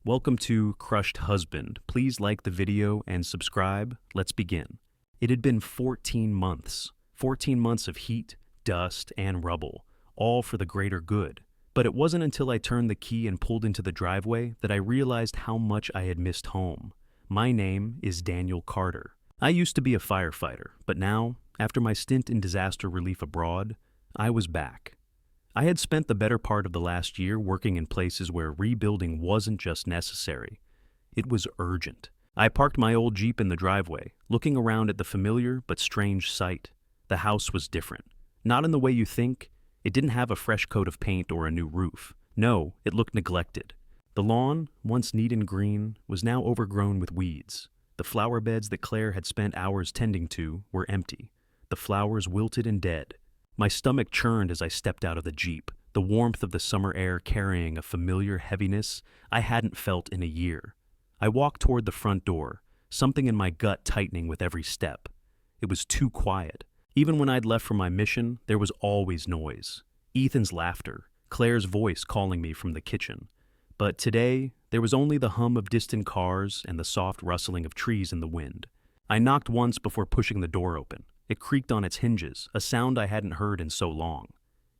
Welcome to Crushed Husband. Please like the video and subscribe. Let's begin. It had been 14 months. 14 months of heat, dust, and rubble, all for the greater good. But it wasn't until I turned the key and pulled into the driveway that I realized how much I had missed home. My name is Daniel Carter. I used to be a firefighter, but now, after my stint in disaster relief abroad, I was back. I had spent the better part of the last year working in places where rebuilding wasn't just necessary. It was urgent. I parked my old Jeep in the driveway, looking around at the familiar but strange sight. The house was different. Not in the way you think. It didn't have a fresh coat of paint or a new roof. No, it looked neglected. The lawn, once neat and green, was now overgrown with weeds. The flower beds that Claire had spent hours tending to were empty. The flowers wilted and dead. My stomach churned as I stepped out of the Jeep, the warmth of the summer air carrying a familiar heaviness I hadn't felt in a year. I walked toward the front door, something in my gut tightening with every step. It was too quiet. Even when I'd left for my mission, there was always noise. Ethan's laughter, Claire's voice calling me from the kitchen. But today, there was only the hum of distant cars and the soft rustling of trees in the wind. I knocked once before pushing the door open. It creaked on its hinges, a sound I hadn't heard in so long.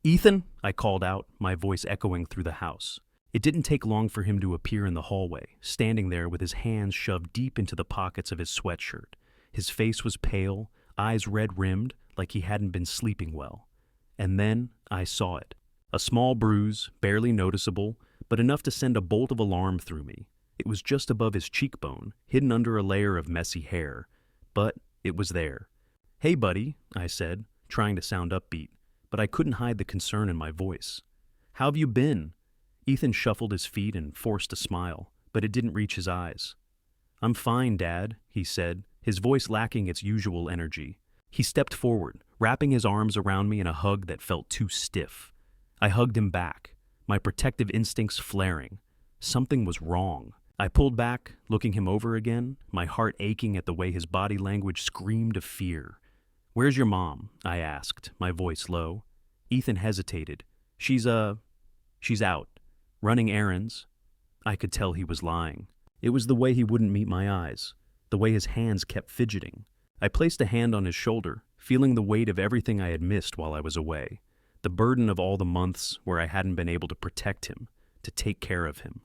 "Ethan," I called out, my voice echoing through the house. It didn't take long for him to appear in the hallway, standing there with his hands shoved deep into the pockets of his sweatshirt. His face was pale, eyes red-rimmed, like he hadn't been sleeping well. And then I saw it. A small bruise, barely noticeable, but enough to send a bolt of alarm through me. It was just above his cheekbone, hidden under a layer of messy hair. But it was there. "Hey, buddy," I said, trying to sound upbeat, but I couldn't hide the concern in my voice. "How have you been?" Ethan shuffled his feet and forced a smile, but it didn't reach his eyes. "I'm fine, Dad," he said, his voice lacking its usual energy. He stepped forward, wrapping his arms around me in a hug that felt too stiff. I hugged him back, my protective instincts flaring. Something was wrong. I pulled back, looking him over again, my heart aching at the way his body language screamed of fear. "Where's your mom?" I asked, my voice low. Ethan hesitated. She's out. Running errands." I could tell he was lying. It was the way he wouldn't meet my eyes, the way his hands kept fidgeting. I placed a hand on his shoulder, feeling the weight of everything I had missed while I was away, the burden of all the months where I hadn't been able to protect him, to take care of him.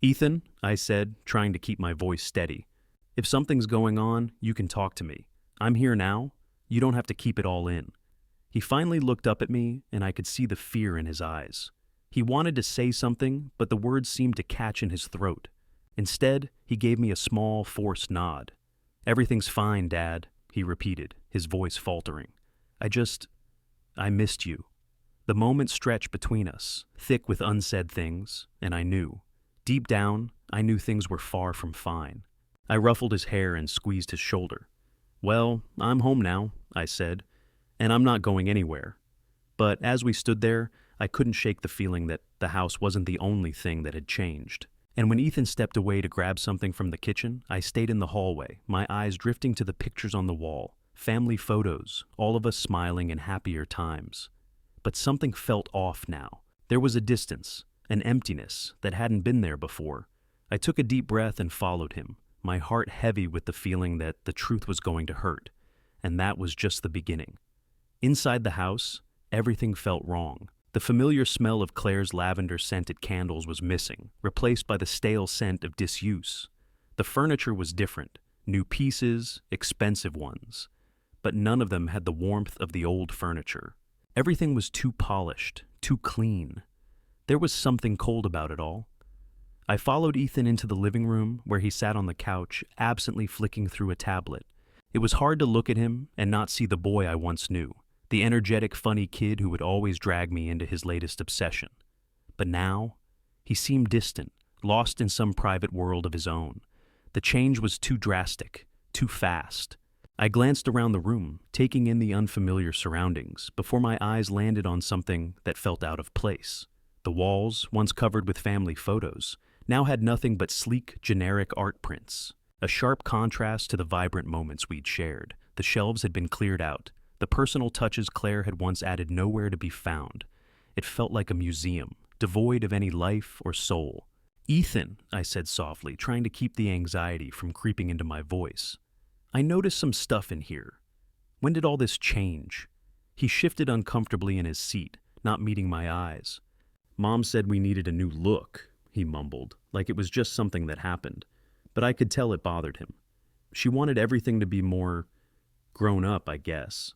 "Ethan," I said, trying to keep my voice steady, "if something's going on, you can talk to me. I'm here now. You don't have to keep it all in." He finally looked up at me, and I could see the fear in his eyes. He wanted to say something, but the words seemed to catch in his throat. Instead, he gave me a small, forced nod. "Everything's fine, Dad," he repeated, his voice faltering. I missed you." The moment stretched between us, thick with unsaid things, and I knew. Deep down, I knew things were far from fine. I ruffled his hair and squeezed his shoulder. "Well, I'm home now," I said, "and I'm not going anywhere." But as we stood there, I couldn't shake the feeling that the house wasn't the only thing that had changed. And when Ethan stepped away to grab something from the kitchen, I stayed in the hallway, my eyes drifting to the pictures on the wall, family photos, all of us smiling in happier times. But something felt off now. There was a distance, an emptiness that hadn't been there before. I took a deep breath and followed him, my heart heavy with the feeling that the truth was going to hurt. And that was just the beginning. Inside the house, everything felt wrong. The familiar smell of Claire's lavender-scented candles was missing, replaced by the stale scent of disuse. The furniture was different, new pieces, expensive ones. But none of them had the warmth of the old furniture. Everything was too polished, too clean. There was something cold about it all. I followed Ethan into the living room, where he sat on the couch, absently flicking through a tablet. It was hard to look at him and not see the boy I once knew, the energetic, funny kid who would always drag me into his latest obsession. But now, he seemed distant, lost in some private world of his own. The change was too drastic, too fast. I glanced around the room, taking in the unfamiliar surroundings, before my eyes landed on something that felt out of place. The walls, once covered with family photos, now had nothing but sleek, generic art prints. A sharp contrast to the vibrant moments we'd shared. The shelves had been cleared out. The personal touches Claire had once added nowhere to be found. It felt like a museum, devoid of any life or soul. "Ethan," I said softly, trying to keep the anxiety from creeping into my voice. "I noticed some stuff in here. When did all this change?" He shifted uncomfortably in his seat, not meeting my eyes. "Mom said we needed a new look," he mumbled, like it was just something that happened. But I could tell it bothered him. She wanted everything to be more grown up, I guess.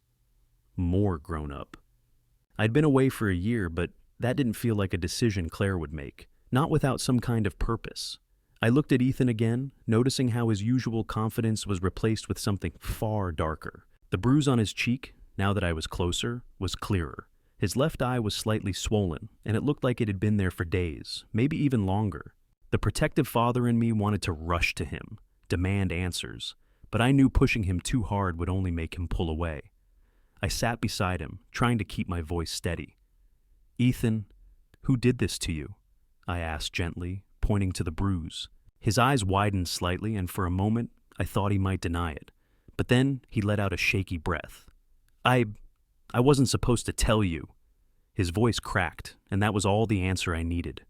More grown up. I'd been away for a year, but that didn't feel like a decision Claire would make, not without some kind of purpose. I looked at Ethan again, noticing how his usual confidence was replaced with something far darker. The bruise on his cheek, now that I was closer, was clearer. His left eye was slightly swollen, and it looked like it had been there for days, maybe even longer. The protective father in me wanted to rush to him, demand answers, but I knew pushing him too hard would only make him pull away. I sat beside him, trying to keep my voice steady. "Ethan, who did this to you?" I asked gently, pointing to the bruise. His eyes widened slightly, and for a moment I thought he might deny it. But then he let out a shaky breath. I wasn't supposed to tell you." His voice cracked, and that was all the answer I needed.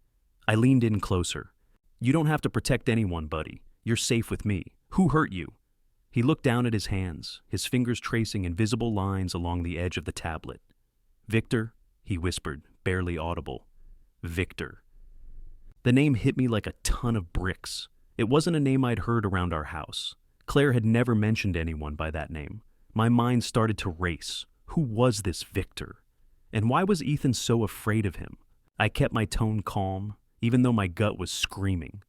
I leaned in closer. "You don't have to protect anyone, buddy. You're safe with me. Who hurt you?" He looked down at his hands, his fingers tracing invisible lines along the edge of the tablet. "Victor," he whispered, barely audible. "Victor." The name hit me like a ton of bricks. It wasn't a name I'd heard around our house. Claire had never mentioned anyone by that name. My mind started to race. Who was this Victor? And why was Ethan so afraid of him? I kept my tone calm, even though my gut was screaming.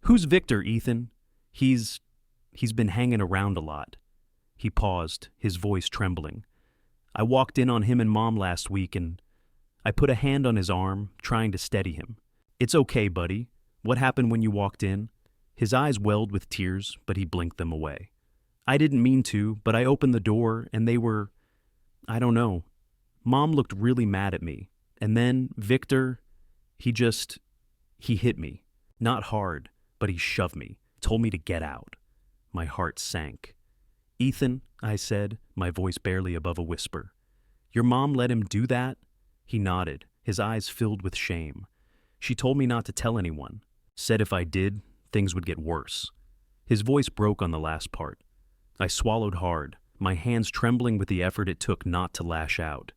"Who's Victor, Ethan? He's been hanging around a lot." He paused, his voice trembling. "I walked in on him and Mom last week, and I put a hand on his arm, trying to steady him. It's okay, buddy. What happened when you walked in?" His eyes welled with tears, but he blinked them away. "I didn't mean to, but I opened the door, and they were... I don't know. Mom looked really mad at me. And then, Victor, he hit me. Not hard, but he shoved me, told me to get out." My heart sank. "Ethan," I said, my voice barely above a whisper. "Your mom let him do that?" He nodded, his eyes filled with shame. "She told me not to tell anyone. Said if I did, things would get worse." His voice broke on the last part. I swallowed hard, my hands trembling with the effort it took not to lash out.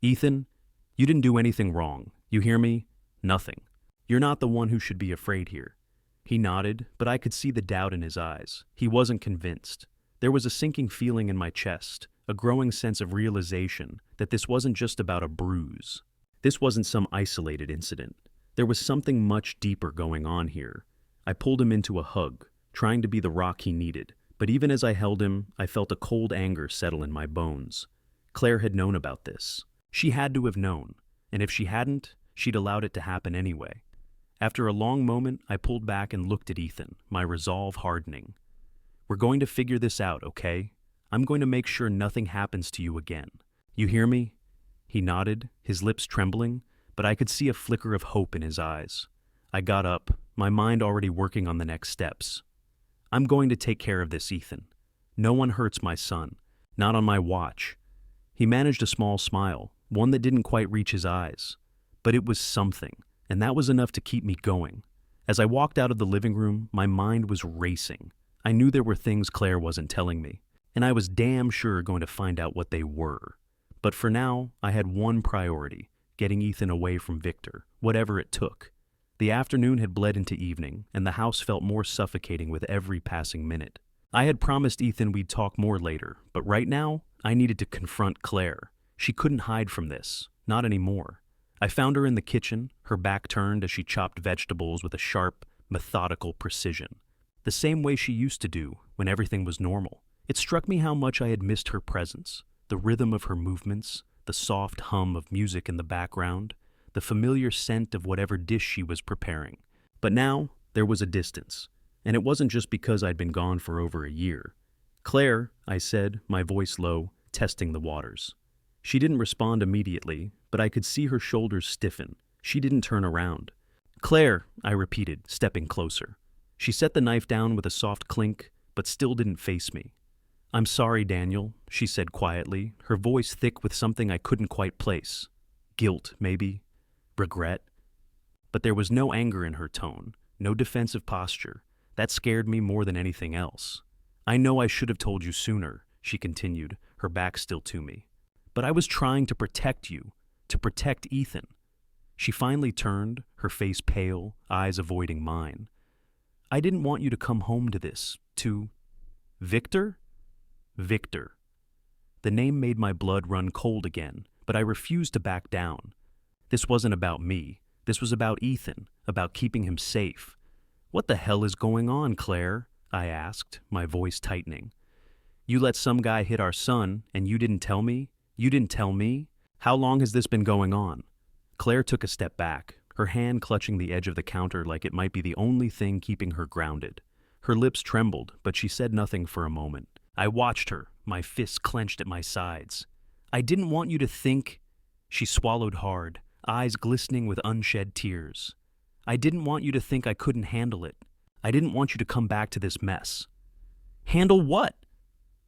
"Ethan, you didn't do anything wrong. You hear me? Nothing. You're not the one who should be afraid here." He nodded, but I could see the doubt in his eyes. He wasn't convinced. There was a sinking feeling in my chest, a growing sense of realization that this wasn't just about a bruise. This wasn't some isolated incident. There was something much deeper going on here. I pulled him into a hug, trying to be the rock he needed, but even as I held him, I felt a cold anger settle in my bones. Claire had known about this. She had to have known, and if she hadn't, she'd allowed it to happen anyway. After a long moment, I pulled back and looked at Ethan, my resolve hardening. "We're going to figure this out, okay? I'm going to make sure nothing happens to you again. You hear me?" He nodded, his lips trembling, but I could see a flicker of hope in his eyes. I got up, my mind already working on the next steps. "I'm going to take care of this, Ethan. No one hurts my son. Not on my watch." He managed a small smile, one that didn't quite reach his eyes. But it was something, and that was enough to keep me going. As I walked out of the living room, my mind was racing. I knew there were things Claire wasn't telling me, and I was damn sure going to find out what they were. But for now, I had one priority, getting Ethan away from Victor, whatever it took. The afternoon had bled into evening, and the house felt more suffocating with every passing minute. I had promised Ethan we'd talk more later, but right now, I needed to confront Claire. She couldn't hide from this, not anymore. I found her in the kitchen, her back turned as she chopped vegetables with a sharp, methodical precision. The same way she used to do when everything was normal. It struck me how much I had missed her presence, the rhythm of her movements, the soft hum of music in the background, the familiar scent of whatever dish she was preparing. But now, there was a distance, and it wasn't just because I'd been gone for over a year. "Claire," I said, my voice low, testing the waters. She didn't respond immediately, but I could see her shoulders stiffen. She didn't turn around. "Claire," I repeated, stepping closer. She set the knife down with a soft clink, but still didn't face me. "I'm sorry, Daniel," she said quietly, her voice thick with something I couldn't quite place. Guilt, maybe. Regret. But there was no anger in her tone, no defensive posture. That scared me more than anything else. I know I should have told you sooner, she continued, her back still to me. But I was trying to protect you, to protect Ethan. She finally turned, her face pale, eyes avoiding mine. I didn't want you to come home to this, to... Victor? Victor. The name made my blood run cold again, but I refused to back down. This wasn't about me. This was about Ethan, about keeping him safe. What the hell is going on, Claire? I asked, my voice tightening. You let some guy hit our son, and you didn't tell me? You didn't tell me? How long has this been going on? Claire took a step back, her hand clutching the edge of the counter like it might be the only thing keeping her grounded. Her lips trembled, but she said nothing for a moment. I watched her, my fists clenched at my sides. I didn't want you to think... She swallowed hard, eyes glistening with unshed tears. I didn't want you to think I couldn't handle it. I didn't want you to come back to this mess. Handle what?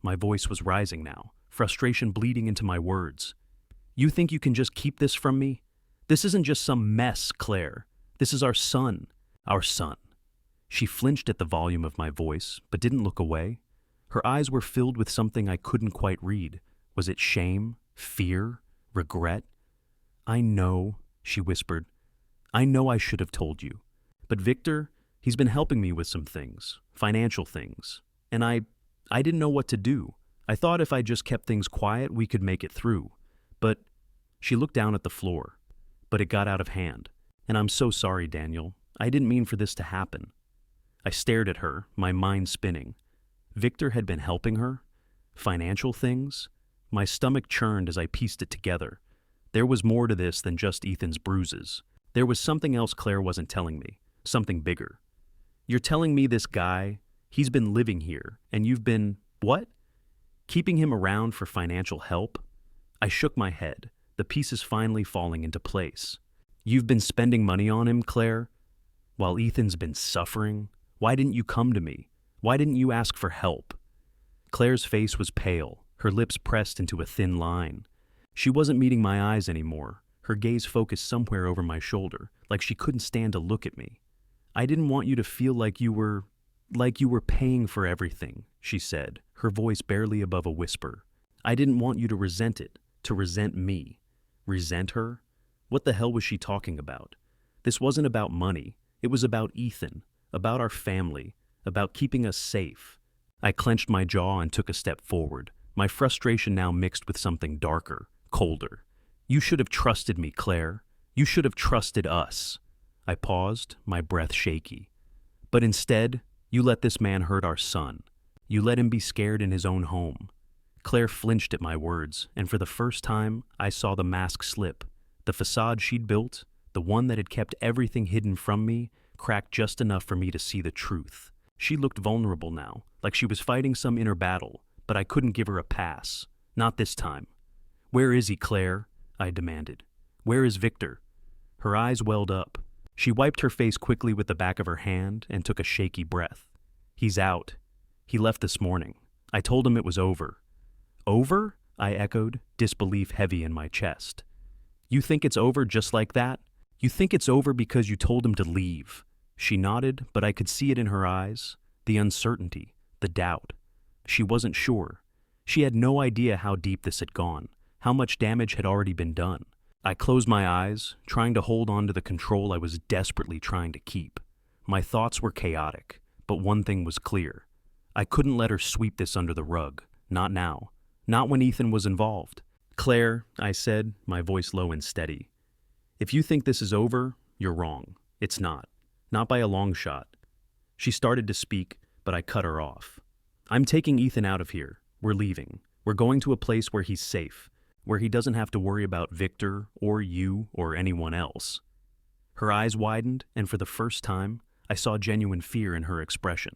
My voice was rising now, frustration bleeding into my words. You think you can just keep this from me? This isn't just some mess, Claire. This is our son. Our son. She flinched at the volume of my voice, but didn't look away. Her eyes were filled with something I couldn't quite read. Was it shame? Fear? Regret? I know, she whispered. I know I should have told you. But Victor, he's been helping me with some things, financial things. And I didn't know what to do. I thought if I just kept things quiet, we could make it through. But she looked down at the floor. But it got out of hand. And I'm so sorry, Daniel. I didn't mean for this to happen. I stared at her, my mind spinning. Victor had been helping her? Financial things? My stomach churned as I pieced it together. There was more to this than just Ethan's bruises. There was something else Claire wasn't telling me, something bigger. You're telling me this guy, he's been living here, and you've been, what? Keeping him around for financial help? I shook my head, the pieces finally falling into place. You've been spending money on him, Claire? While Ethan's been suffering? Why didn't you come to me? Why didn't you ask for help? Claire's face was pale, her lips pressed into a thin line. She wasn't meeting my eyes anymore, her gaze focused somewhere over my shoulder, like she couldn't stand to look at me. I didn't want you to feel like you were paying for everything, she said, her voice barely above a whisper. I didn't want you to resent it, to resent me. Resent her? What the hell was she talking about? This wasn't about money. It was about Ethan, about our family, about keeping us safe. I clenched my jaw and took a step forward, my frustration now mixed with something darker, colder. You should have trusted me, Claire. You should have trusted us. I paused, my breath shaky. But instead, you let this man hurt our son. You let him be scared in his own home. Claire flinched at my words, and for the first time, I saw the mask slip. The facade she'd built, the one that had kept everything hidden from me, cracked just enough for me to see the truth. She looked vulnerable now, like she was fighting some inner battle, but I couldn't give her a pass. Not this time. Where is he, Claire? I demanded. Where is Victor? Her eyes welled up. She wiped her face quickly with the back of her hand and took a shaky breath. He's out. He left this morning. I told him it was over. Over? I echoed, disbelief heavy in my chest. You think it's over just like that? You think it's over because you told him to leave? She nodded, but I could see it in her eyes, the uncertainty, the doubt. She wasn't sure. She had no idea how deep this had gone, how much damage had already been done. I closed my eyes, trying to hold on to the control I was desperately trying to keep. My thoughts were chaotic, but one thing was clear. I couldn't let her sweep this under the rug. Not now. Not when Ethan was involved. Claire, I said, my voice low and steady. If you think this is over, you're wrong. It's not. Not by a long shot. She started to speak, but I cut her off. I'm taking Ethan out of here. We're leaving. We're going to a place where he's safe, where he doesn't have to worry about Victor or you or anyone else. Her eyes widened, and for the first time, I saw genuine fear in her expression.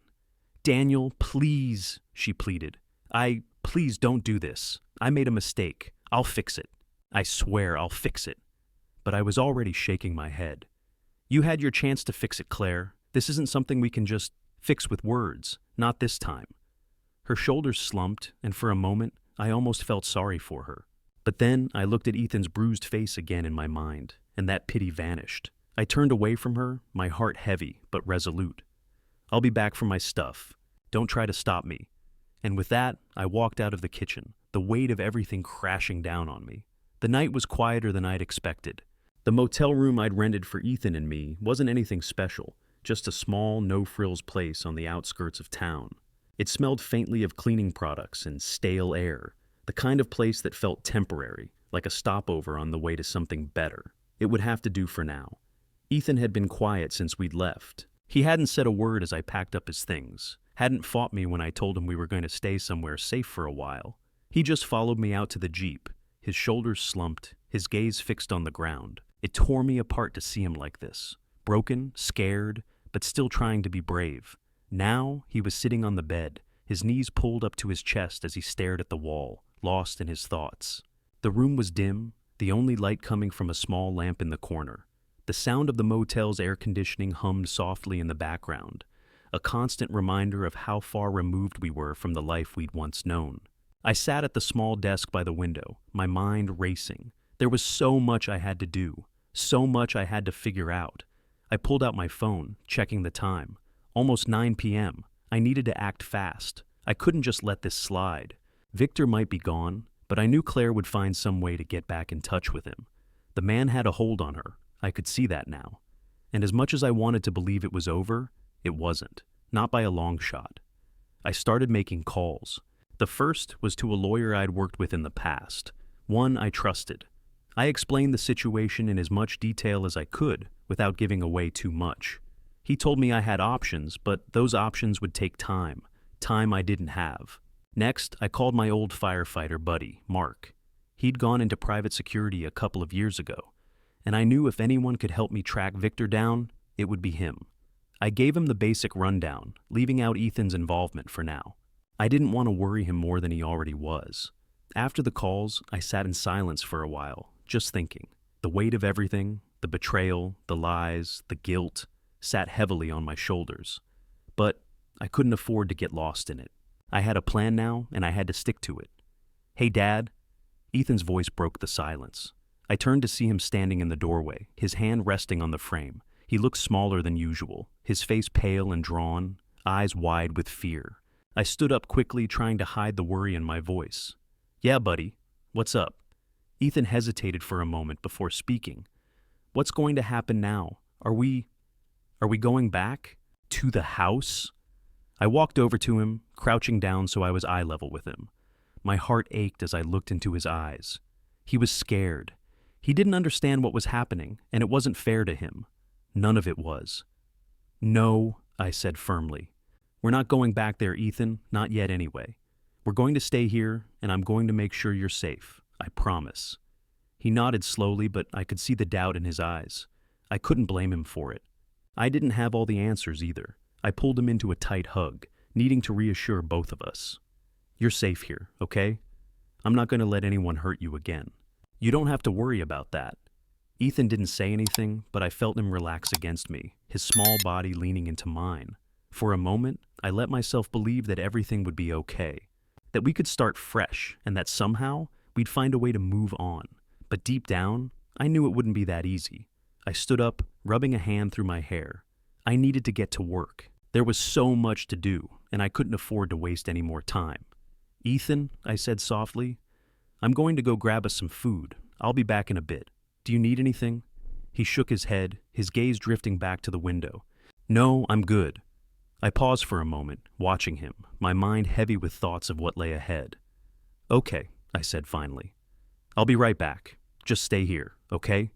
Daniel, please, she pleaded. Please don't do this. I made a mistake. I'll fix it. I swear I'll fix it. But I was already shaking my head. You had your chance to fix it, Claire. This isn't something we can just fix with words. Not this time. Her shoulders slumped, and for a moment, I almost felt sorry for her. But then I looked at Ethan's bruised face again in my mind, and that pity vanished. I turned away from her, my heart heavy but resolute. "I'll be back for my stuff. Don't try to stop me." And with that, I walked out of the kitchen, the weight of everything crashing down on me. The night was quieter than I'd expected. The motel room I'd rented for Ethan and me wasn't anything special, just a small, no-frills place on the outskirts of town. It smelled faintly of cleaning products and stale air, the kind of place that felt temporary, like a stopover on the way to something better. It would have to do for now. Ethan had been quiet since we'd left. He hadn't said a word as I packed up his things, hadn't fought me when I told him we were going to stay somewhere safe for a while. He just followed me out to the Jeep, his shoulders slumped, his gaze fixed on the ground. It tore me apart to see him like this, broken, scared, but still trying to be brave. Now he was sitting on the bed, his knees pulled up to his chest as he stared at the wall, lost in his thoughts. The room was dim, the only light coming from a small lamp in the corner. The sound of the motel's air conditioning hummed softly in the background, a constant reminder of how far removed we were from the life we'd once known. I sat at the small desk by the window, my mind racing. There was so much I had to do, so much I had to figure out. I pulled out my phone, checking the time. Almost 9 p.m. I needed to act fast. I couldn't just let this slide. Victor might be gone, but I knew Claire would find some way to get back in touch with him. The man had a hold on her. I could see that now. And as much as I wanted to believe it was over, it wasn't. Not by a long shot. I started making calls. The first was to a lawyer I'd worked with in the past, one I trusted. I explained the situation in as much detail as I could without giving away too much. He told me I had options, but those options would take time I didn't have. Next, I called my old firefighter buddy, Mark. He'd gone into private security a couple of years ago, and I knew if anyone could help me track Victor down, it would be him. I gave him the basic rundown, leaving out Ethan's involvement for now. I didn't want to worry him more than he already was. After the calls, I sat in silence for a while, just thinking. The weight of everything, the betrayal, the lies, the guilt, sat heavily on my shoulders. But I couldn't afford to get lost in it. I had a plan now, and I had to stick to it. "Hey, Dad." Ethan's voice broke the silence. I turned to see him standing in the doorway, his hand resting on the frame. He looked smaller than usual, his face pale and drawn, eyes wide with fear. I stood up quickly, trying to hide the worry in my voice. "Yeah, buddy. What's up?" Ethan hesitated for a moment before speaking. "What's going to happen now? Are we going back? To the house?" I walked over to him, crouching down so I was eye level with him. My heart ached as I looked into his eyes. He was scared. He didn't understand what was happening, and it wasn't fair to him. None of it was. "No," I said firmly. "We're not going back there, Ethan, not yet anyway. We're going to stay here, and I'm going to make sure you're safe. I promise." He nodded slowly, but I could see the doubt in his eyes. I couldn't blame him for it. I didn't have all the answers either. I pulled him into a tight hug, needing to reassure both of us. "You're safe here, okay? I'm not going to let anyone hurt you again. You don't have to worry about that." Ethan didn't say anything, but I felt him relax against me, his small body leaning into mine. For a moment, I let myself believe that everything would be okay, that we could start fresh, and that somehow we'd find a way to move on. But deep down, I knew it wouldn't be that easy. I stood up, rubbing a hand through my hair. I needed to get to work. There was so much to do, and I couldn't afford to waste any more time. "Ethan," I said softly, "I'm going to go grab us some food. I'll be back in a bit. Do you need anything?" He shook his head, his gaze drifting back to the window. "No, I'm good." I paused for a moment, watching him, my mind heavy with thoughts of what lay ahead. "Okay," I said finally. "I'll be right back. Just stay here, okay?"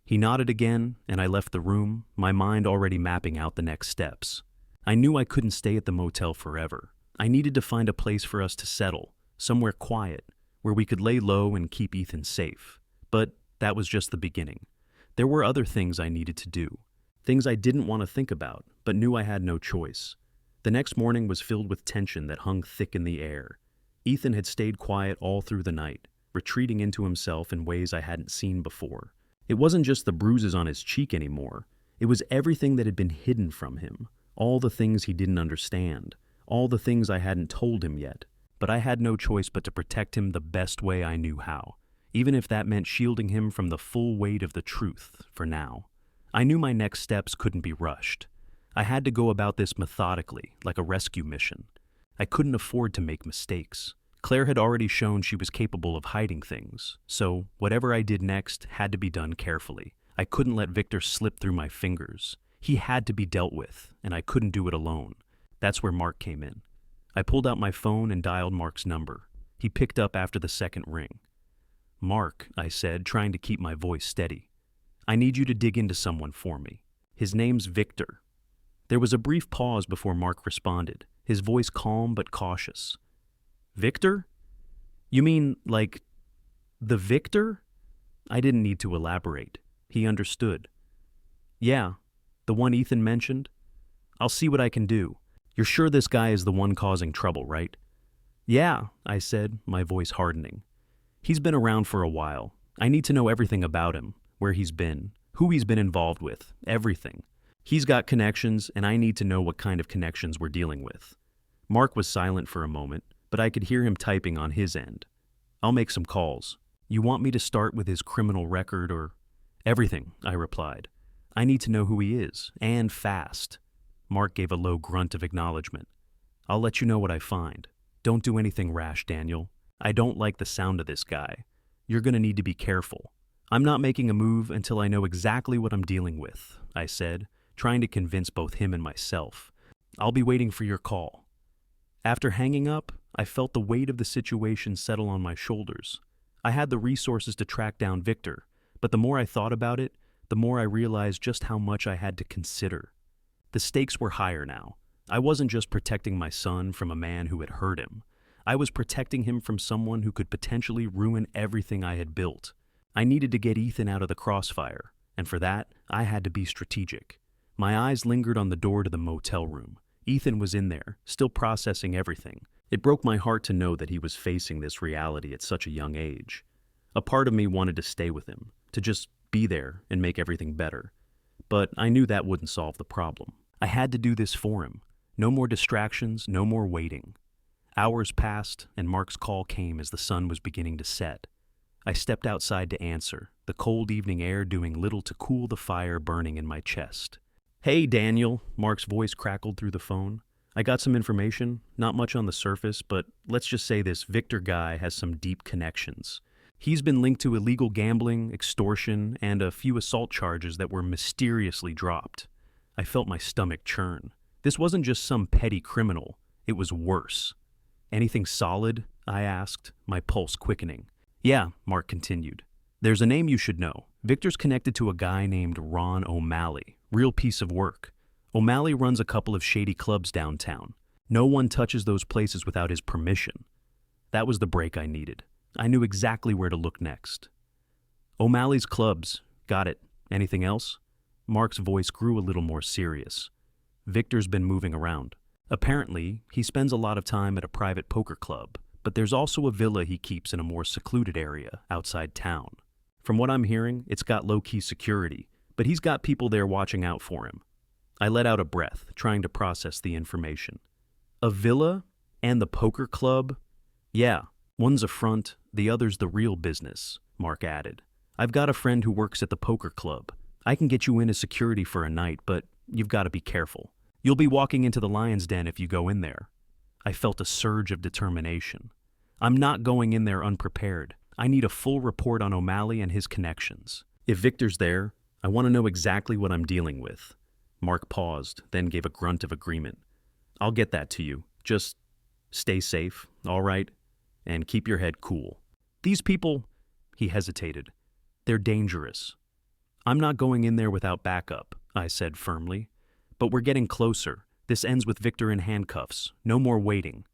He nodded again, and I left the room, my mind already mapping out the next steps. I knew I couldn't stay at the motel forever. I needed to find a place for us to settle, somewhere quiet, where we could lay low and keep Ethan safe. But that was just the beginning. There were other things I needed to do, things I didn't want to think about, but knew I had no choice. The next morning was filled with tension that hung thick in the air. Ethan had stayed quiet all through the night, retreating into himself in ways I hadn't seen before. It wasn't just the bruises on his cheek anymore. It was everything that had been hidden from him, all the things he didn't understand, all the things I hadn't told him yet. But I had no choice but to protect him the best way I knew how, even if that meant shielding him from the full weight of the truth for now. I knew my next steps couldn't be rushed. I had to go about this methodically, like a rescue mission. I couldn't afford to make mistakes. Claire had already shown she was capable of hiding things, so whatever I did next had to be done carefully. I couldn't let Victor slip through my fingers. He had to be dealt with, and I couldn't do it alone. That's where Mark came in. I pulled out my phone and dialed Mark's number. He picked up after the second ring. "Mark," I said, trying to keep my voice steady. "I need you to dig into someone for me. His name's Victor." There was a brief pause before Mark responded, his voice calm but cautious. "Victor? You mean, like, the Victor?" I didn't need to elaborate. He understood. "Yeah, the one Ethan mentioned. I'll see what I can do. You're sure this guy is the one causing trouble, right?" "Yeah," I said, my voice hardening. "He's been around for a while. I need to know everything about him, where he's been, who he's been involved with, everything. He's got connections, and I need to know what kind of connections we're dealing with." Mark was silent for a moment, but I could hear him typing on his end. "I'll make some calls. You want me to start with his criminal record or—" "Everything," I replied. "I need to know who he is, and fast." Mark gave a low grunt of acknowledgement. "I'll let you know what I find. Don't do anything rash, Daniel. I don't like the sound of this guy. You're going to need to be careful." "I'm not making a move until I know exactly what I'm dealing with," I said, trying to convince both him and myself. "I'll be waiting for your call." After hanging up, I felt the weight of the situation settle on my shoulders. I had the resources to track down Victor, but the more I thought about it, the more I realized just how much I had to consider. The stakes were higher now. I wasn't just protecting my son from a man who had hurt him. I was protecting him from someone who could potentially ruin everything I had built. I needed to get Ethan out of the crossfire, and for that, I had to be strategic. My eyes lingered on the door to the motel room. Ethan was in there, still processing everything. It broke my heart to know that he was facing this reality at such a young age. A part of me wanted to stay with him, to just be there and make everything better. But I knew that wouldn't solve the problem. I had to do this for him. No more distractions, no more waiting. Hours passed, and Mark's call came as the sun was beginning to set. I stepped outside to answer, the cold evening air doing little to cool the fire burning in my chest. "Hey, Daniel," Mark's voice crackled through the phone. "I got some information, not much on the surface, but let's just say this Victor guy has some deep connections. He's been linked to illegal gambling, extortion, and a few assault charges that were mysteriously dropped." I felt my stomach churn. This wasn't just some petty criminal, it was worse. "Anything solid?" I asked, my pulse quickening. "Yeah," Mark continued. "There's a name you should know. Victor's connected to a guy named Ron O'Malley. Real piece of work. O'Malley runs a couple of shady clubs downtown. No one touches those places without his permission." That was the break I needed. I knew exactly where to look next. "O'Malley's clubs. Got it. Anything else?" Mark's voice grew a little more serious. "Victor's been moving around. Apparently, he spends a lot of time at a private poker club, but there's also a villa he keeps in a more secluded area outside town. From what I'm hearing, it's got low-key security, but he's got people there watching out for him." I let out a breath, trying to process the information. "A villa? And the poker club?" "Yeah, one's a front, the other's the real business," Mark added. "I've got a friend who works at the poker club. I can get you in as security for a night, but you've got to be careful. You'll be walking into the lion's den if you go in there." I felt a surge of determination. I'm not going in there unprepared. I need a full report on O'Malley and his connections. If Victor's there, I want to know exactly what I'm dealing with. Mark paused, then gave a grunt of agreement. "I'll get that to you. Just stay safe, all right? And keep your head cool. These people," he hesitated, "they're dangerous." "I'm not going in there without backup," I said firmly. "But we're getting closer. This ends with Victor in handcuffs. No more waiting."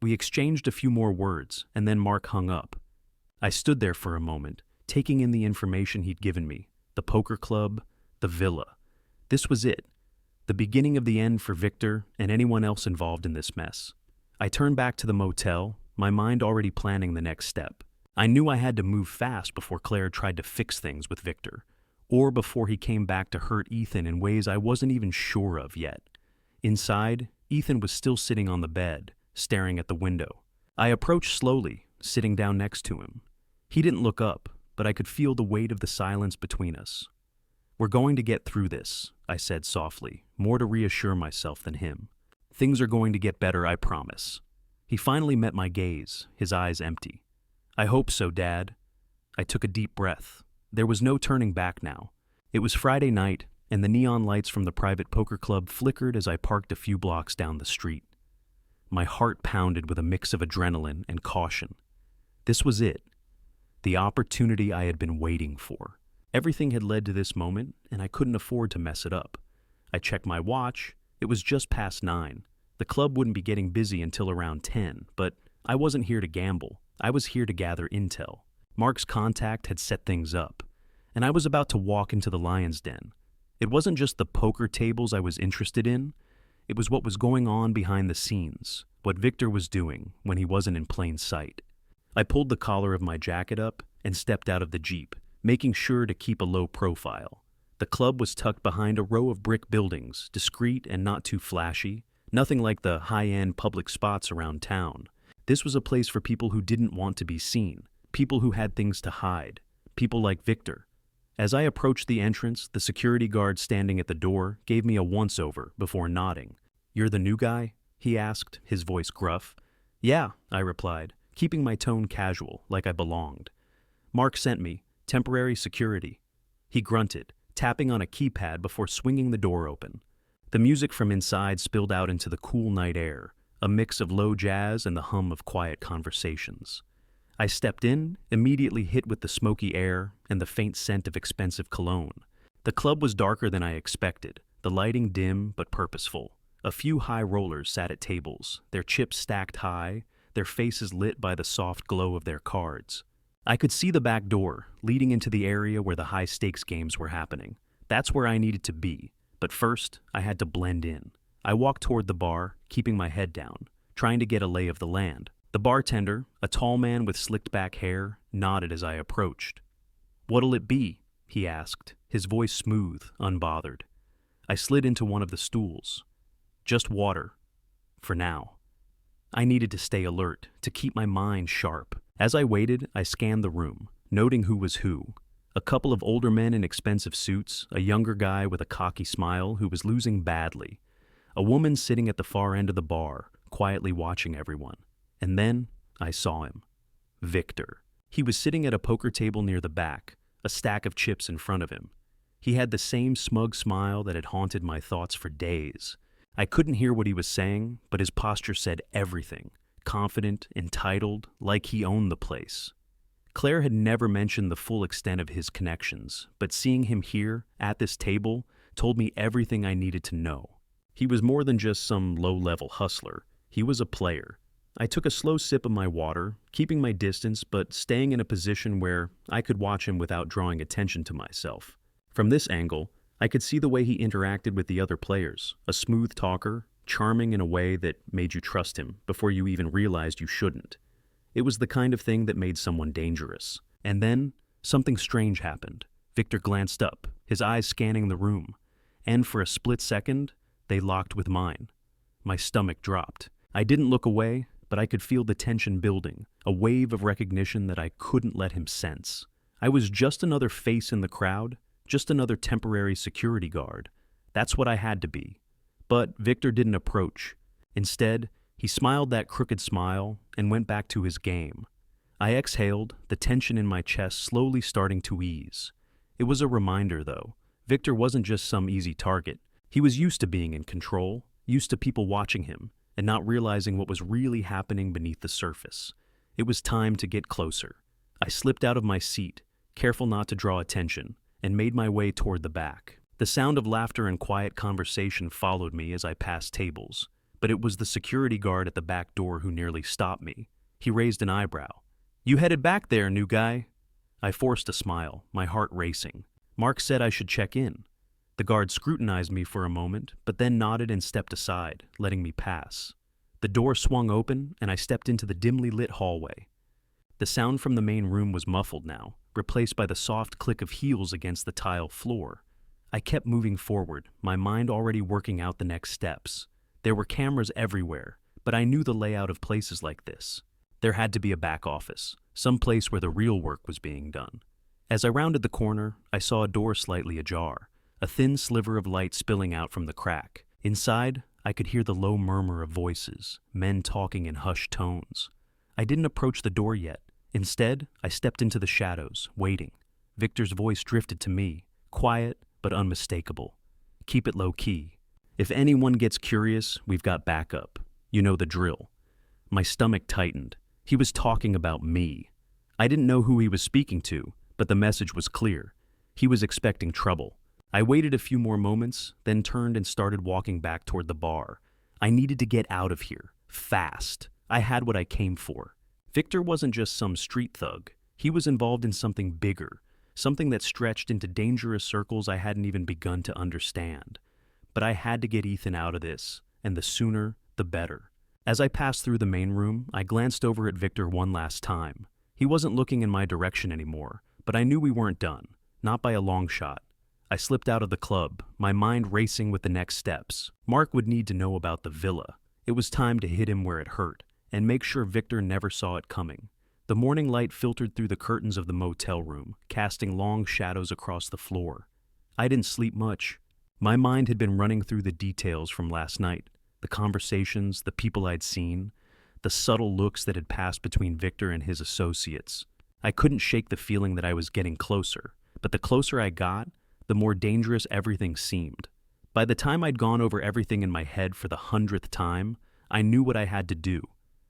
We exchanged a few more words, and then Mark hung up. I stood there for a moment, taking in the information he'd given me. The poker club, the villa. This was it. The beginning of the end for Victor and anyone else involved in this mess. I turned back to the motel, my mind already planning the next step. I knew I had to move fast before Claire tried to fix things with Victor, or before he came back to hurt Ethan in ways I wasn't even sure of yet. Inside, Ethan was still sitting on the bed, staring at the window. I approached slowly, sitting down next to him. He didn't look up, but I could feel the weight of the silence between us. "We're going to get through this," I said softly, more to reassure myself than him. "Things are going to get better, I promise." He finally met my gaze, his eyes empty. "I hope so, Dad." I took a deep breath. There was no turning back now. It was Friday night, and the neon lights from the private poker club flickered as I parked a few blocks down the street. My heart pounded with a mix of adrenaline and caution. This was it. The opportunity I had been waiting for. Everything had led to this moment, and I couldn't afford to mess it up. I checked my watch. It was just past 9. The club wouldn't be getting busy until around 10, but I wasn't here to gamble. I was here to gather intel. Mark's contact had set things up, and I was about to walk into the lion's den. It wasn't just the poker tables I was interested in. It was what was going on behind the scenes, what Victor was doing when he wasn't in plain sight. I pulled the collar of my jacket up and stepped out of the Jeep, making sure to keep a low profile. The club was tucked behind a row of brick buildings, discreet and not too flashy, nothing like the high-end public spots around town. This was a place for people who didn't want to be seen, people who had things to hide, people like Victor. As I approached the entrance, the security guard standing at the door gave me a once-over before nodding. "You're the new guy?" he asked, his voice gruff. "Yeah," I replied, keeping my tone casual, like I belonged. "Mark sent me. Temporary security." He grunted, tapping on a keypad before swinging the door open. The music from inside spilled out into the cool night air, a mix of low jazz and the hum of quiet conversations. I stepped in, immediately hit with the smoky air and the faint scent of expensive cologne. The club was darker than I expected, the lighting dim but purposeful. A few high rollers sat at tables, their chips stacked high, their faces lit by the soft glow of their cards. I could see the back door, leading into the area where the high-stakes games were happening. That's where I needed to be, but first, I had to blend in. I walked toward the bar, keeping my head down, trying to get a lay of the land. The bartender, a tall man with slicked-back hair, nodded as I approached. "What'll it be?" he asked, his voice smooth, unbothered. I slid into one of the stools. "Just water. For now." I needed to stay alert, to keep my mind sharp. As I waited, I scanned the room, noting who was who. A couple of older men in expensive suits, a younger guy with a cocky smile who was losing badly, a woman sitting at the far end of the bar, quietly watching everyone. And then I saw him. Victor. He was sitting at a poker table near the back, a stack of chips in front of him. He had the same smug smile that had haunted my thoughts for days. I couldn't hear what he was saying, but his posture said everything. Confident, entitled, like he owned the place. Claire had never mentioned the full extent of his connections, but seeing him here, at this table, told me everything I needed to know. He was more than just some low-level hustler. He was a player. I took a slow sip of my water, keeping my distance but staying in a position where I could watch him without drawing attention to myself. From this angle, I could see the way he interacted with the other players, a smooth talker, charming in a way that made you trust him before you even realized you shouldn't. It was the kind of thing that made someone dangerous. And then, something strange happened. Victor glanced up, his eyes scanning the room, and for a split second, they locked with mine. My stomach dropped. I didn't look away, but I could feel the tension building, a wave of recognition that I couldn't let him sense. I was just another face in the crowd, just another temporary security guard. That's what I had to be. But Victor didn't approach. Instead, he smiled that crooked smile and went back to his game. I exhaled, the tension in my chest slowly starting to ease. It was a reminder, though. Victor wasn't just some easy target. He was used to being in control, used to people watching him, and not realizing what was really happening beneath the surface. It was time to get closer. I slipped out of my seat, careful not to draw attention, and made my way toward the back. The sound of laughter and quiet conversation followed me as I passed tables, but it was the security guard at the back door who nearly stopped me. He raised an eyebrow. "You headed back there, new guy?" I forced a smile, my heart racing. Mark said I should check in. The guard scrutinized me for a moment, but then nodded and stepped aside, letting me pass. The door swung open, and I stepped into the dimly lit hallway. The sound from the main room was muffled now, replaced by the soft click of heels against the tile floor. I kept moving forward, my mind already working out the next steps. There were cameras everywhere, but I knew the layout of places like this. There had to be a back office, some place where the real work was being done. As I rounded the corner, I saw a door slightly ajar, a thin sliver of light spilling out from the crack. Inside, I could hear the low murmur of voices, men talking in hushed tones. I didn't approach the door yet. Instead, I stepped into the shadows, waiting. Victor's voice drifted to me, quiet but unmistakable. Keep it low-key. If anyone gets curious, we've got backup. You know the drill. My stomach tightened. He was talking about me. I didn't know who he was speaking to, but the message was clear. He was expecting trouble. I waited a few more moments, then turned and started walking back toward the bar. I needed to get out of here, fast. I had what I came for. Victor wasn't just some street thug. He was involved in something bigger, something that stretched into dangerous circles I hadn't even begun to understand. But I had to get Ethan out of this, and the sooner, the better. As I passed through the main room, I glanced over at Victor one last time. He wasn't looking in my direction anymore, but I knew we weren't done, not by a long shot. I slipped out of the club, my mind racing with the next steps. Mark would need to know about the villa. It was time to hit him where it hurt, and make sure Victor never saw it coming. The morning light filtered through the curtains of the motel room, casting long shadows across the floor. I didn't sleep much. My mind had been running through the details from last night, the conversations, the people I'd seen, the subtle looks that had passed between Victor and his associates. I couldn't shake the feeling that I was getting closer, but the closer I got, the more dangerous everything seemed. By the time I'd gone over everything in my head for the 100th time, I knew what I had to do.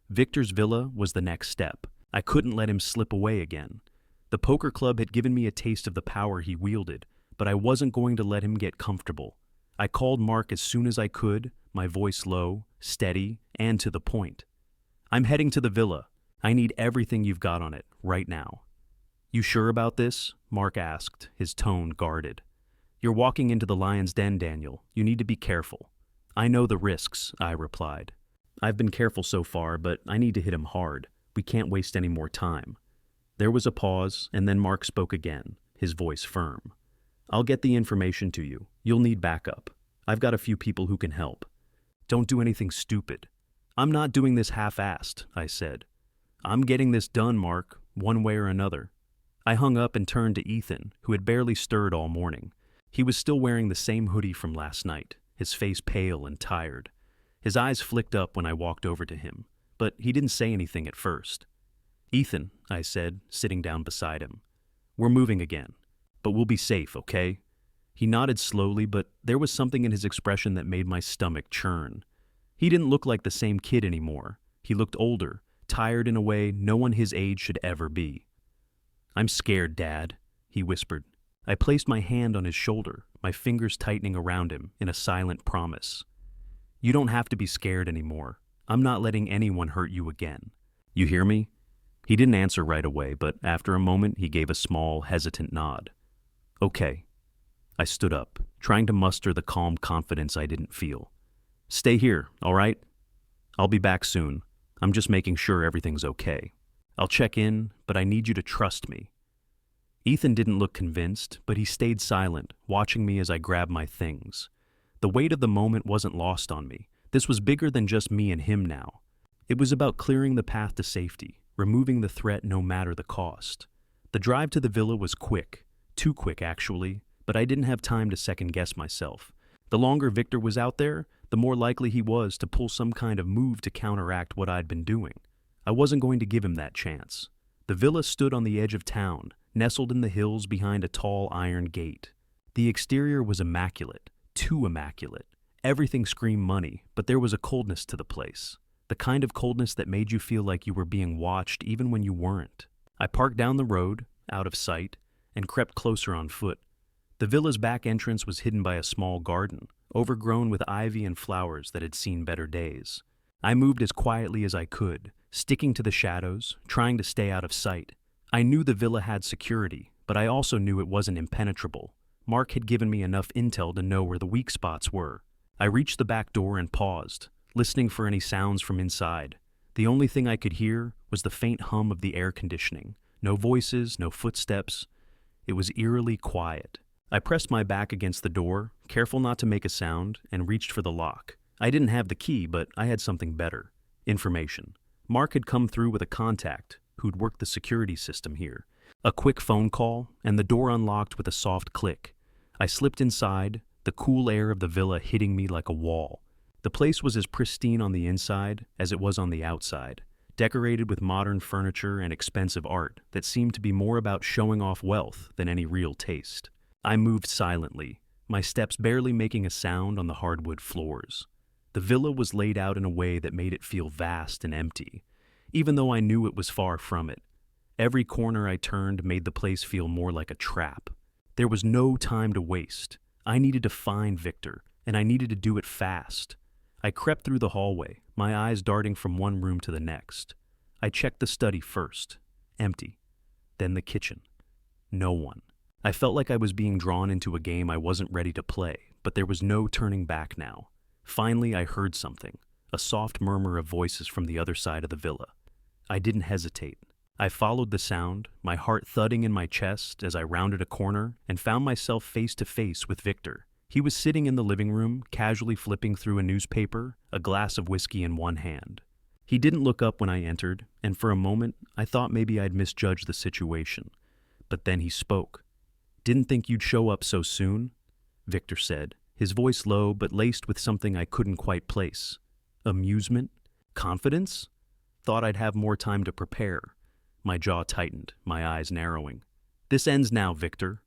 Victor's villa was the next step. I couldn't let him slip away again. The poker club had given me a taste of the power he wielded, but I wasn't going to let him get comfortable. I called Mark as soon as I could, my voice low, steady, and to the point. "I'm heading to the villa. I need everything you've got on it, right now." "You sure about this?" Mark asked, his tone guarded. "You're walking into the lion's den, Daniel. You need to be careful." "I know the risks," I replied. "I've been careful so far, but I need to hit him hard. We can't waste any more time." There was a pause, and then Mark spoke again, his voice firm. "I'll get the information to you. You'll need backup. I've got a few people who can help. Don't do anything stupid." "I'm not doing this half-assed," I said. "I'm getting this done, Mark, one way or another." I hung up and turned to Ethan, who had barely stirred all morning. He was still wearing the same hoodie from last night, his face pale and tired. His eyes flicked up when I walked over to him, but he didn't say anything at first. "Ethan," I said, sitting down beside him, "we're moving again, but we'll be safe, okay?" He nodded slowly, but there was something in his expression that made my stomach churn. He didn't look like the same kid anymore. He looked older, tired in a way no one his age should ever be. "I'm scared, Dad," he whispered. I placed my hand on his shoulder, my fingers tightening around him in a silent promise. "You don't have to be scared anymore. I'm not letting anyone hurt you again. You hear me?" He didn't answer right away, but after a moment he gave a small, hesitant nod. "Okay." I stood up, trying to muster the calm confidence I didn't feel. "Stay here, all right? I'll be back soon. I'm just making sure everything's okay. I'll check in, but I need you to trust me." Ethan didn't look convinced, but he stayed silent, watching me as I grabbed my things. The weight of the moment wasn't lost on me. This was bigger than just me and him now. It was about clearing the path to safety, removing the threat no matter the cost. The drive to the villa was quick, too quick actually, but I didn't have time to second-guess myself. The longer Victor was out there, the more likely he was to pull some kind of move to counteract what I'd been doing. I wasn't going to give him that chance. The villa stood on the edge of town, nestled in the hills behind a tall iron gate. The exterior was immaculate, too immaculate. Everything screamed money, but there was a coldness to the place. The kind of coldness that made you feel like you were being watched even when you weren't. I parked down the road, out of sight, and crept closer on foot. The villa's back entrance was hidden by a small garden, overgrown with ivy and flowers that had seen better days. I moved as quietly as I could, sticking to the shadows, trying to stay out of sight. I knew the villa had security, but I also knew it wasn't impenetrable. Mark had given me enough intel to know where the weak spots were. I reached the back door and paused, listening for any sounds from inside. The only thing I could hear was the faint hum of the air conditioning. No voices, no footsteps. It was eerily quiet. I pressed my back against the door, careful not to make a sound, and reached for the lock. I didn't have the key, but I had something better. Information. Mark had come through with a contact who'd worked the security system here. A quick phone call, and the door unlocked with a soft click. I slipped inside, the cool air of the villa hitting me like a wall. The place was as pristine on the inside as it was on the outside, decorated with modern furniture and expensive art that seemed to be more about showing off wealth than any real taste. I moved silently, my steps barely making a sound on the hardwood floors. The villa was laid out in a way that made it feel vast and empty, even though I knew it was far from it. Every corner I turned made the place feel more like a trap. There was no time to waste. I needed to find Victor, and I needed to do it fast. I crept through the hallway, my eyes darting from one room to the next. I checked the study first. Empty. Then the kitchen. No one. I felt like I was being drawn into a game I wasn't ready to play, but there was no turning back now. Finally, I heard something, a soft murmur of voices from the other side of the villa. I didn't hesitate. I followed the sound, my heart thudding in my chest as I rounded a corner and found myself face to face with Victor. He was sitting in the living room, casually flipping through a newspaper, a glass of whiskey in one hand. He didn't look up when I entered, and for a moment, I thought maybe I'd misjudged the situation. But then he spoke. "Didn't think you'd show up so soon," Victor said, his voice low but laced with something I couldn't quite place. Amusement? Confidence? Thought I'd have more time to prepare. My jaw tightened, my eyes narrowing. "This ends now, Victor.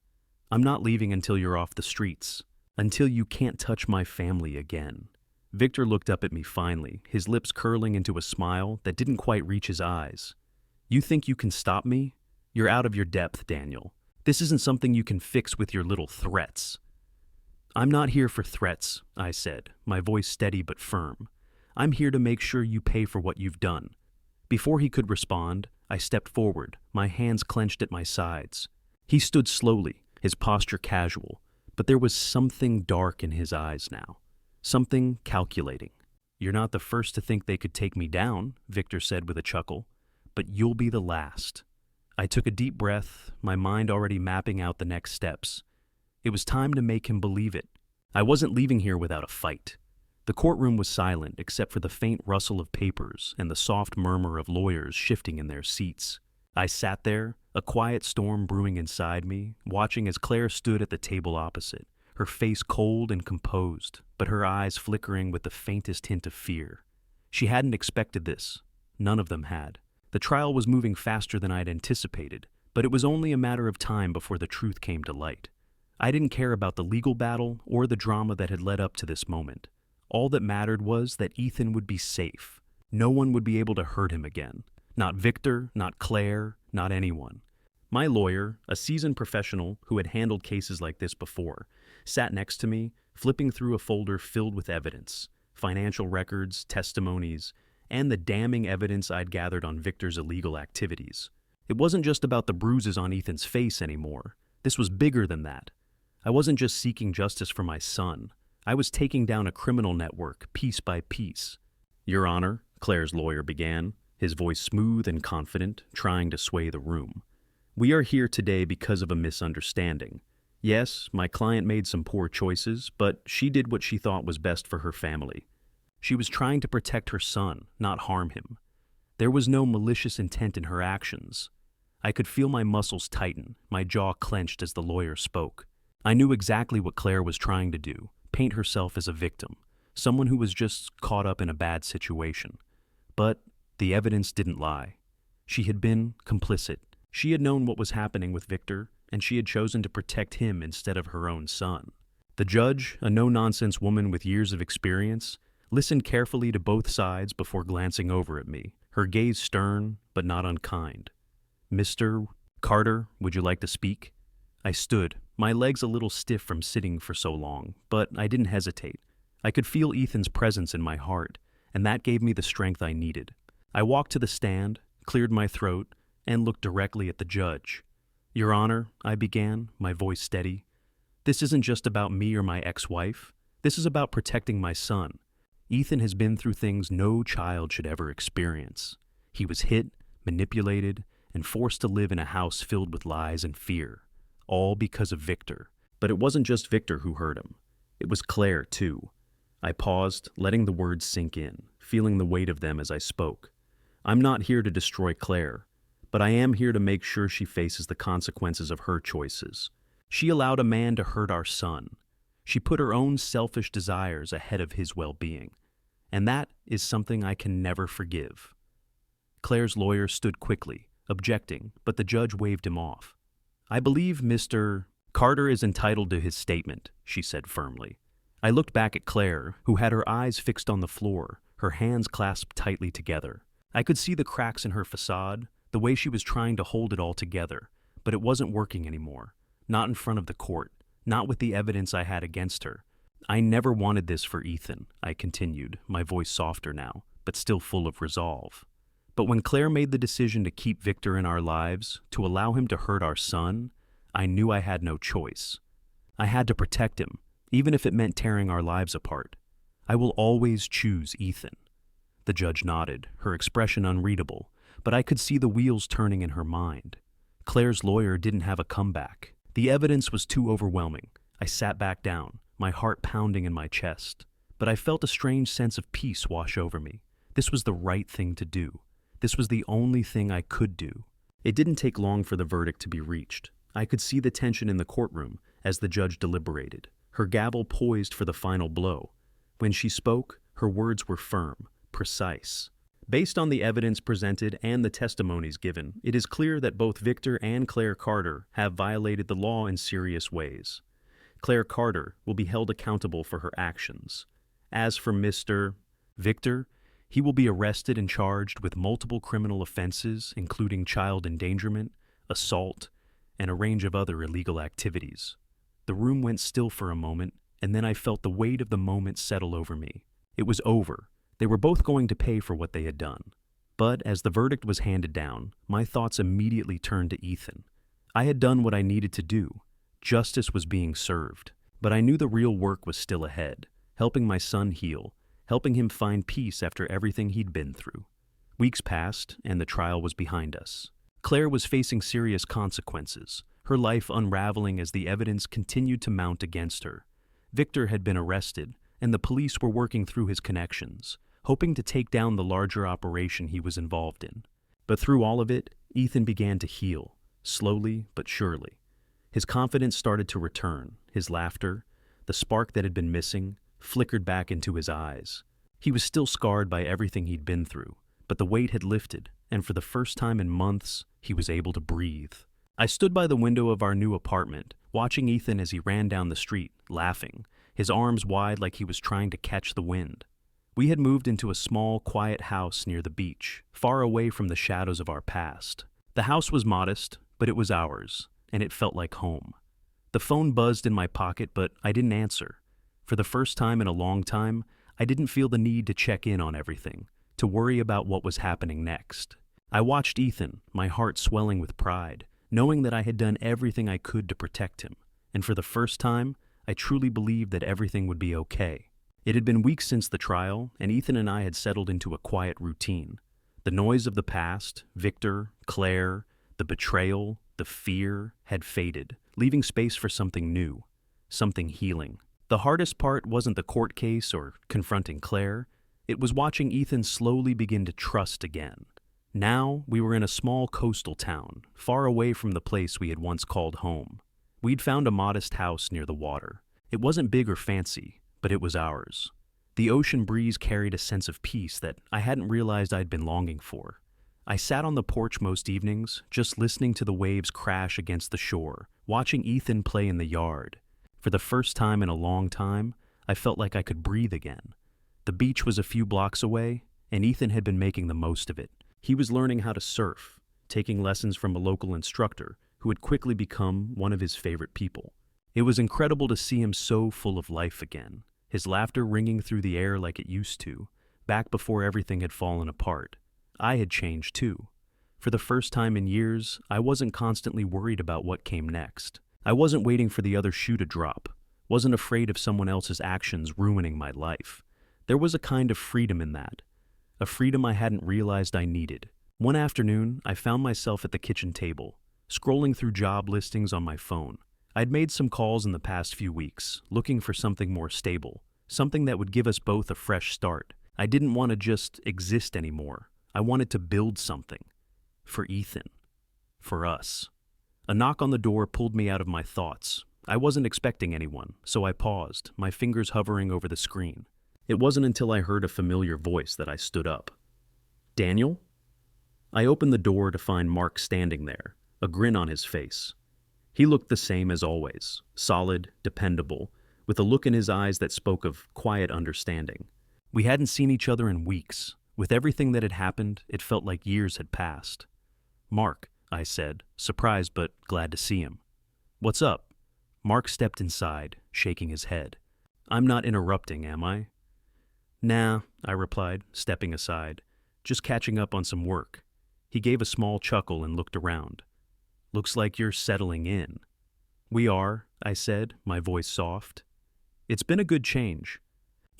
I'm not leaving until you're off the streets. Until you can't touch my family again." Victor looked up at me finally, his lips curling into a smile that didn't quite reach his eyes. "You think you can stop me? You're out of your depth, Daniel. This isn't something you can fix with your little threats." "I'm not here for threats," I said, my voice steady but firm. "I'm here to make sure you pay for what you've done." Before he could respond, I stepped forward, my hands clenched at my sides. He stood slowly, his posture casual, but there was something dark in his eyes now. Something calculating. "You're not the first to think they could take me down," Victor said with a chuckle, "but you'll be the last." I took a deep breath, my mind already mapping out the next steps. It was time to make him believe it. I wasn't leaving here without a fight. The courtroom was silent except for the faint rustle of papers and the soft murmur of lawyers shifting in their seats. I sat there, a quiet storm brewing inside me, watching as Claire stood at the table opposite, her face cold and composed, but her eyes flickering with the faintest hint of fear. She hadn't expected this. None of them had. The trial was moving faster than I'd anticipated, but it was only a matter of time before the truth came to light. I didn't care about the legal battle or the drama that had led up to this moment. All that mattered was that Ethan would be safe. No one would be able to hurt him again. Not Victor, not Claire, not anyone. My lawyer, a seasoned professional who had handled cases like this before, sat next to me, flipping through a folder filled with evidence, financial records, testimonies, and the damning evidence I'd gathered on Victor's illegal activities. It wasn't just about the bruises on Ethan's face anymore. This was bigger than that. I wasn't just seeking justice for my son. I was taking down a criminal network, piece by piece. "Your Honor," Claire's lawyer began, his voice smooth and confident, trying to sway the room. "We are here today because of a misunderstanding. Yes, my client made some poor choices, but she did what she thought was best for her family. She was trying to protect her son, not harm him. There was no malicious intent in her actions." I could feel my muscles tighten, my jaw clenched as the lawyer spoke. I knew exactly what Claire was trying to do, paint herself as a victim, someone who was just caught up in a bad situation. But the evidence didn't lie. She had been complicit. She had known what was happening with Victor, and she had chosen to protect him instead of her own son. The judge, a no-nonsense woman with years of experience, listened carefully to both sides before glancing over at me, her gaze stern but not unkind. "Mr. Carter, would you like to speak?" I stood, my legs a little stiff from sitting for so long, but I didn't hesitate. I could feel Ethan's presence in my heart, and that gave me the strength I needed. I walked to the stand, cleared my throat, and looked directly at the judge. "Your Honor," I began, my voice steady, "this isn't just about me or my ex-wife. This is about protecting my son. Ethan has been through things no child should ever experience. He was hit, manipulated, and forced to live in a house filled with lies and fear. All because of Victor. But it wasn't just Victor who hurt him. It was Claire, too." I paused, letting the words sink in, feeling the weight of them as I spoke. "I'm not here to destroy Claire, but but I am here to make sure she faces the consequences of her choices. She allowed a man to hurt our son. She put her own selfish desires ahead of his well-being. And that is something I can never forgive." Claire's lawyer stood quickly, objecting, but the judge waved him off. "I believe Mr. Carter is entitled to his statement," she said firmly. I looked back at Claire, who had her eyes fixed on the floor, her hands clasped tightly together. I could see the cracks in her facade, the way she was trying to hold it all together, but it wasn't working anymore. Not in front of the court, not with the evidence I had against her. "I never wanted this for Ethan," I continued, my voice softer now, but still full of resolve. "But when Claire made the decision to keep Victor in our lives, to allow him to hurt our son, I knew I had no choice. I had to protect him, even if it meant tearing our lives apart. I will always choose Ethan." The judge nodded, her expression unreadable, but I could see the wheels turning in her mind. Claire's lawyer didn't have a comeback. The evidence was too overwhelming. I sat back down, my heart pounding in my chest. But I felt a strange sense of peace wash over me. This was the right thing to do. This was the only thing I could do. It didn't take long for the verdict to be reached. I could see the tension in the courtroom as the judge deliberated, her gavel poised for the final blow. When she spoke, her words were firm, precise. "Based on the evidence presented and the testimonies given, it is clear that both Victor and Claire Carter have violated the law in serious ways. Claire Carter will be held accountable for her actions. As for Mr. Victor, he will be arrested and charged with multiple criminal offenses, including child endangerment, assault, and a range of other illegal activities." The room went still for a moment, and then I felt the weight of the moment settle over me. It was over. They were both going to pay for what they had done. But as the verdict was handed down, my thoughts immediately turned to Ethan. I had done what I needed to do. Justice was being served. But I knew the real work was still ahead, helping my son heal, helping him find peace after everything he'd been through. Weeks passed, and the trial was behind us. Claire was facing serious consequences, her life unraveling as the evidence continued to mount against her. Victor had been arrested, and the police were working through his connections, hoping to take down the larger operation he was involved in. But through all of it, Ethan began to heal, slowly but surely. His confidence started to return, his laughter, the spark that had been missing, flickered back into his eyes. He was still scarred by everything he'd been through, but the weight had lifted, and for the first time in months, he was able to breathe. I stood by the window of our new apartment, watching Ethan as he ran down the street, laughing, his arms wide like he was trying to catch the wind. We had moved into a small, quiet house near the beach, far away from the shadows of our past. The house was modest, but it was ours, and it felt like home. The phone buzzed in my pocket, but I didn't answer. For the first time in a long time, I didn't feel the need to check in on everything, to worry about what was happening next. I watched Ethan, my heart swelling with pride, knowing that I had done everything I could to protect him, and for the first time, I truly believed that everything would be okay. It had been weeks since the trial, and Ethan and I had settled into a quiet routine. The noise of the past, Victor, Claire, the betrayal, the fear, had faded, leaving space for something new, something healing. The hardest part wasn't the court case or confronting Claire. It was watching Ethan slowly begin to trust again. Now, we were in a small coastal town, far away from the place we had once called home. We'd found a modest house near the water. It wasn't big or fancy, but it was ours. The ocean breeze carried a sense of peace that I hadn't realized I'd been longing for. I sat on the porch most evenings, just listening to the waves crash against the shore, watching Ethan play in the yard. For the first time in a long time, I felt like I could breathe again. The beach was a few blocks away, and Ethan had been making the most of it. He was learning how to surf, taking lessons from a local instructor who had quickly become one of his favorite people. It was incredible to see him so full of life again, his laughter ringing through the air like it used to, back before everything had fallen apart. I had changed too. For the first time in years, I wasn't constantly worried about what came next. I wasn't waiting for the other shoe to drop, wasn't afraid of someone else's actions ruining my life. There was a kind of freedom in that, a freedom I hadn't realized I needed. One afternoon, I found myself at the kitchen table, scrolling through job listings on my phone. I'd made some calls in the past few weeks, looking for something more stable, something that would give us both a fresh start. I didn't want to just exist anymore. I wanted to build something. For Ethan. For us. A knock on the door pulled me out of my thoughts. I wasn't expecting anyone, so I paused, my fingers hovering over the screen. It wasn't until I heard a familiar voice that I stood up. Daniel? I opened the door to find Mark standing there, a grin on his face. He looked the same as always, solid, dependable, with a look in his eyes that spoke of quiet understanding. We hadn't seen each other in weeks. With everything that had happened, it felt like years had passed. Mark, I said, surprised but glad to see him. What's up? Mark stepped inside, shaking his head. I'm not interrupting, am I? Nah, I replied, stepping aside. Just catching up on some work. He gave a small chuckle and looked around. Looks like you're settling in. We are, I said, my voice soft. It's been a good change.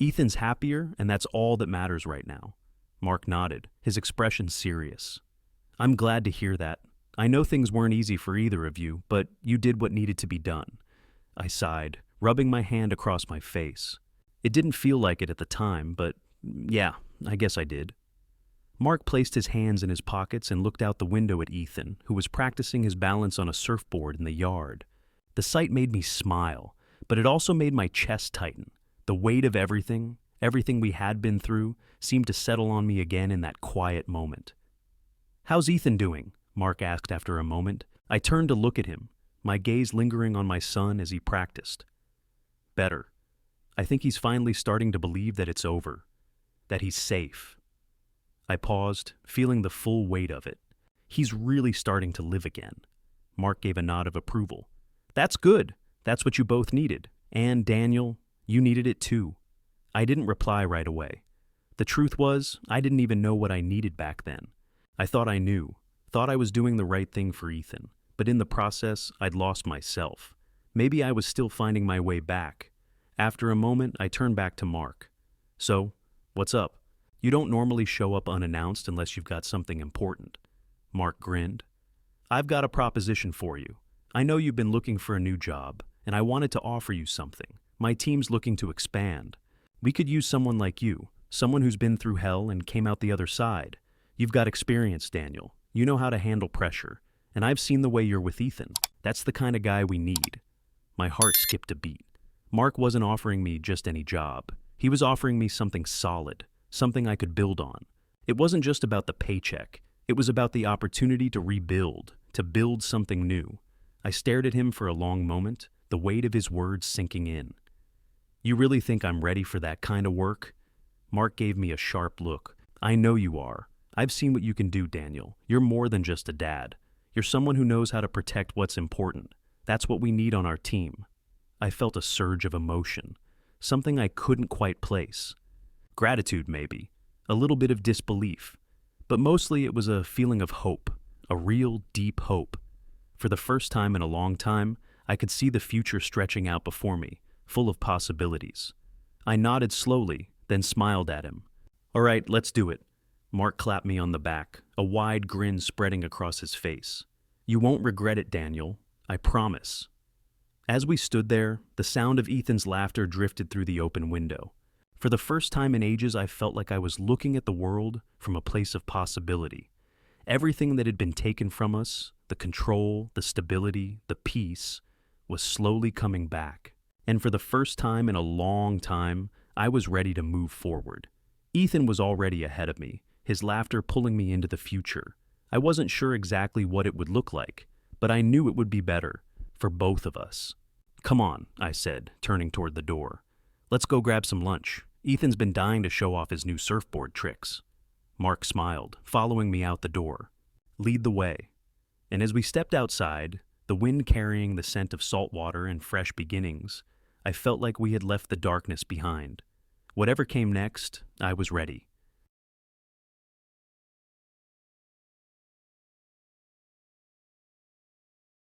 Ethan's happier, and that's all that matters right now. Mark nodded, his expression serious. I'm glad to hear that. I know things weren't easy for either of you, but you did what needed to be done. I sighed, rubbing my hand across my face. It didn't feel like it at the time, but yeah, I guess I did. Mark placed his hands in his pockets and looked out the window at Ethan, who was practicing his balance on a surfboard in the yard. The sight made me smile, but it also made my chest tighten. The weight of everything we had been through, seemed to settle on me again in that quiet moment. How's Ethan doing? Mark asked after a moment. I turned to look at him, my gaze lingering on my son as he practiced. Better. I think he's finally starting to believe that it's over, that he's safe. I paused, feeling the full weight of it. He's really starting to live again. Mark gave a nod of approval. That's good. That's what you both needed. And Daniel, you needed it too. I didn't reply right away. The truth was, I didn't even know what I needed back then. I thought I knew, thought I was doing the right thing for Ethan, but in the process, I'd lost myself. Maybe I was still finding my way back. After a moment, I turned back to Mark. So, what's up? You don't normally show up unannounced unless you've got something important. Mark grinned. I've got a proposition for you. I know you've been looking for a new job, and I wanted to offer you something. My team's looking to expand. We could use someone like you, someone who's been through hell and came out the other side. You've got experience, Daniel. You know how to handle pressure, and I've seen the way you're with Ethan. That's the kind of guy we need. My heart skipped a beat. Mark wasn't offering me just any job. He was offering me something solid, something I could build on. It wasn't just about the paycheck. It was about the opportunity to rebuild, to build something new. I stared at him for a long moment, the weight of his words sinking in. You really think I'm ready for that kind of work? Mark gave me a sharp look. I know you are. I've seen what you can do, Daniel. You're more than just a dad. You're someone who knows how to protect what's important. That's what we need on our team. I felt a surge of emotion, something I couldn't quite place. Gratitude, maybe. A little bit of disbelief. But mostly it was a feeling of hope, a real deep hope. For the first time in a long time, I could see the future stretching out before me, full of possibilities. I nodded slowly, then smiled at him. All right, let's do it. Mark clapped me on the back, a wide grin spreading across his face. You won't regret it, Daniel. I promise. As we stood there, the sound of Ethan's laughter drifted through the open window. For the first time in ages, I felt like I was looking at the world from a place of possibility. Everything that had been taken from us, the control, the stability, the peace, was slowly coming back. And for the first time in a long time, I was ready to move forward. Ethan was already ahead of me, his laughter pulling me into the future. I wasn't sure exactly what it would look like, but I knew it would be better, for both of us. Come on, I said, turning toward the door. Let's go grab some lunch. Ethan's been dying to show off his new surfboard tricks. Mark smiled, following me out the door. Lead the way. And as we stepped outside, the wind carrying the scent of salt water and fresh beginnings, I felt like we had left the darkness behind. Whatever came next, I was ready.